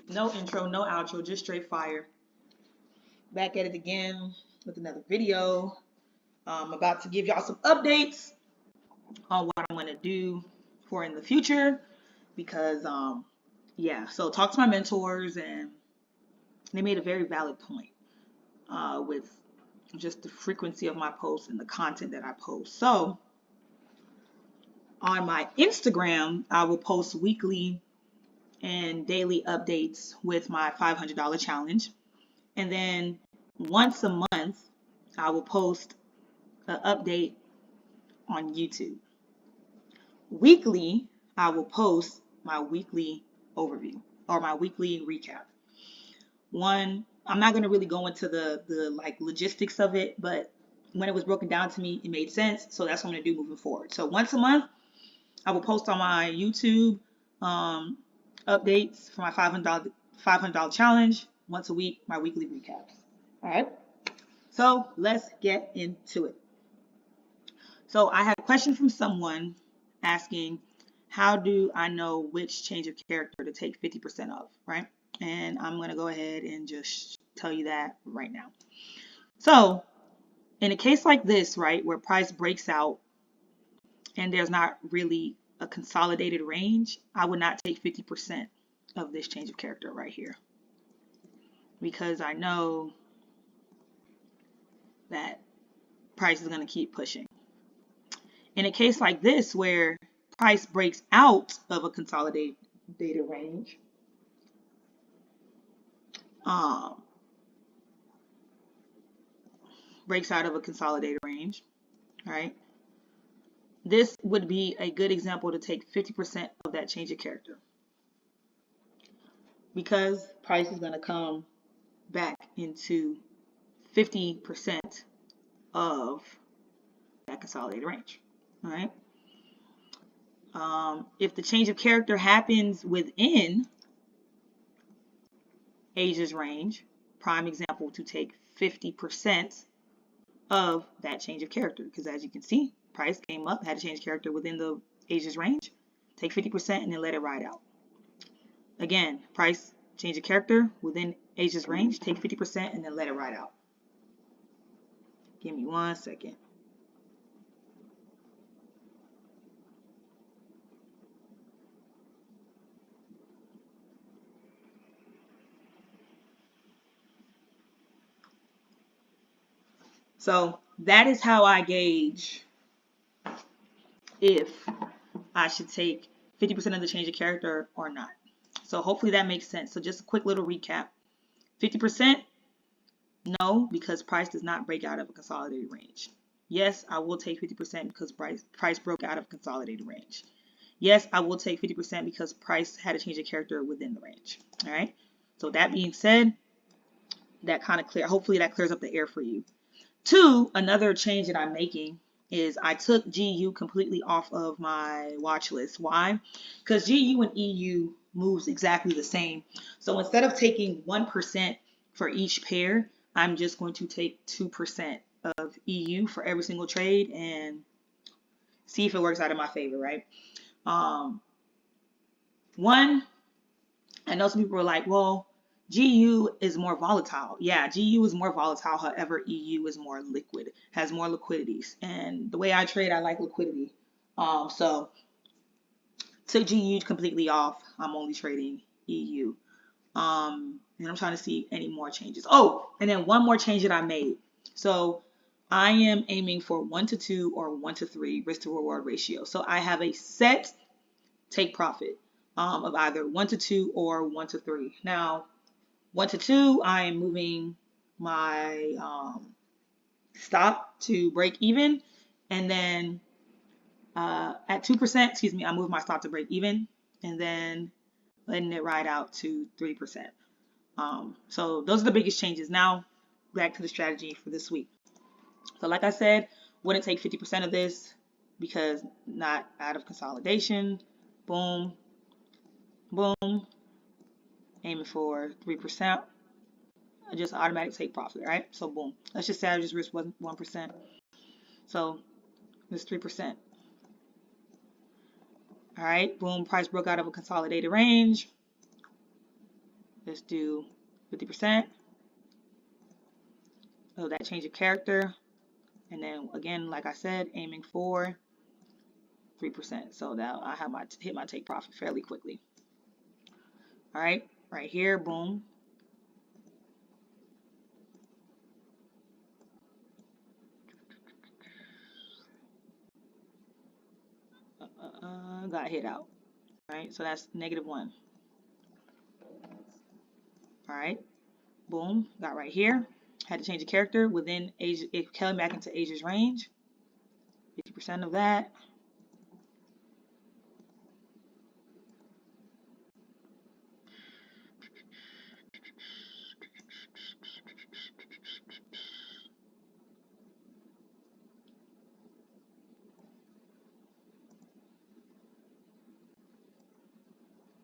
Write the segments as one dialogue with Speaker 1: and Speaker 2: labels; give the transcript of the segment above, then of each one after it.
Speaker 1: No intro, no outro, just straight fire. Back at it again with another video. I'm about to give y'all some updates on what I'm going to do for in the future because, yeah, so talk to my mentors and they made a very valid point with just the frequency of my posts and the content that I post. So on my Instagram, I will post weekly and daily updates with my $500 challenge. And then once a month, I will post an update on YouTube. Weekly, I will post my weekly overview or my weekly recap. One, I'm not going to really go into the like logistics of it, but when it was broken down to me, it made sense. So that's what I'm going to do moving forward. So once a month, I will post on my YouTube updates for my $500 challenge. Once a week, my weekly recaps. All right. So let's get into it. So I had a question from someone asking, how do I know which change of character to take 50% of, right? And I'm going to go ahead and just tell you that right now. So in a case like this, right, where price breaks out and there's not really a consolidated range, I would not take 50% of this change of character right here, because I know that price is going to keep pushing. In a case like this where price breaks out of a consolidated range, right? This would be a good example to take 50% of that change of character, because price is going to come back into 50% of that consolidated range, all right? If the change of character happens within Asia's range, prime example to take 50% of that change of character, because as you can see, price came up, had a change of character within the Asia's range, take 50% and then let it ride out. Again, price change of character within Asia's range, take 50% and then let it ride out. Give me 1 second. So that is how I gauge if I should take 50% of the change of character or not. So hopefully that makes sense. So just a quick little recap. 50%, no, because price does not break out of a consolidated range. Yes, I will take 50% because price broke out of a consolidated range. Yes, I will take 50% because price had a change of character within the range. All right. So that being said, that kind of hopefully that clears up the air for you. Two, another change that I'm making is I took GU completely off of my watch list. Why? Because GU and EU moves exactly the same. So instead of taking 1% for each pair, I'm just going to take 2% of EU for every single trade and see if it works out in my favor, right? One, I know some people are like, well, GU is more volatile. Yeah, GU is more volatile. However, EU is more liquid, has more liquidities. And the way I trade, I like liquidity. So took GU completely off. I'm only trading EU. And I'm trying to see any more changes. Oh, and then one more change that I made. So I am aiming for 1-to-2 or 1-to-3 risk to reward ratio. So I have a set take profit of either 1-to-2 or 1-to-3. Now, 1-to-2, I am moving my stop to break even, and then at 2%, I move my stop to break even, and then letting it ride out to 3%. So those are the biggest changes. Now, back to the strategy for this week. So like I said, wouldn't take 50% of this because not out of consolidation. Boom, boom. Aiming for 3%. Just automatic take profit, right? So boom. Let's just say I just risked 1%. So it's 3%. All right, boom. Price broke out of a consolidated range. Let's do 50% of that change of character. And then again, like I said, aiming for 3%. So that I have hit my take profit fairly quickly. All right, right here, boom. Got hit out. All right, so that's -1. All right, boom, got right here. Had to change the character within Asia. It came back into Asia's range. 50% of that.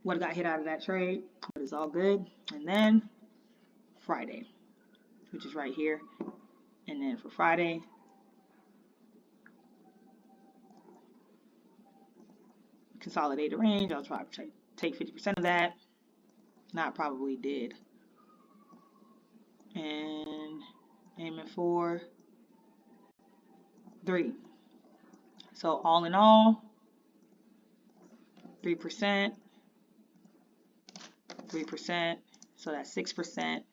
Speaker 1: What got hit out of that trade, but it's all good. And then Friday, which is right here. And then for Friday, consolidated range. I'll try to take 50% of that. Not probably did. And aiming for 3. So all in all, 3%, 3%. So that's 6%,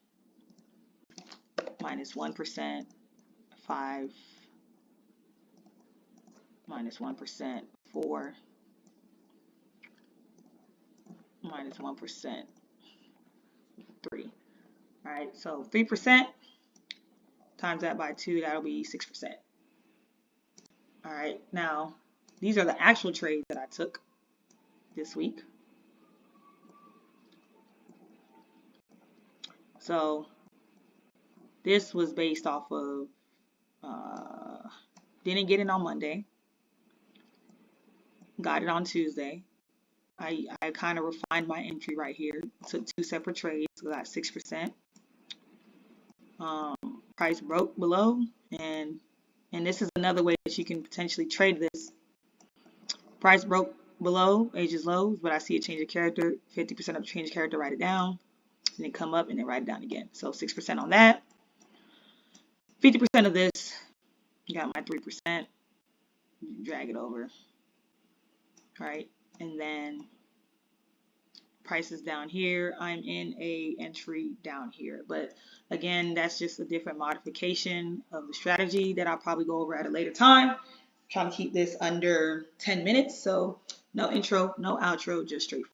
Speaker 1: minus 1%, 5, minus 1%, 4, minus 1%, 3. All right, so 3% times that by 2, that'll be 6%. All right, now these are the actual trades that I took this week. So this was based off of, didn't get it on Monday, got it on Tuesday. I kind of refined my entry right here. Took 2 separate trades, got 6%. Price broke below, and this is another way that you can potentially trade this. Price broke below Asia's lows, but I see a change of character. 50% of the change of character, write it down, and then come up and then write it down again. So 6% on that. 50% of this, got my 3%. Drag it over. All right, and then prices down here. I'm in a entry down here, but again, that's just a different modification of the strategy that I'll probably go over at a later time. I'm trying to keep this under 10 minutes, so no intro, no outro, just straight.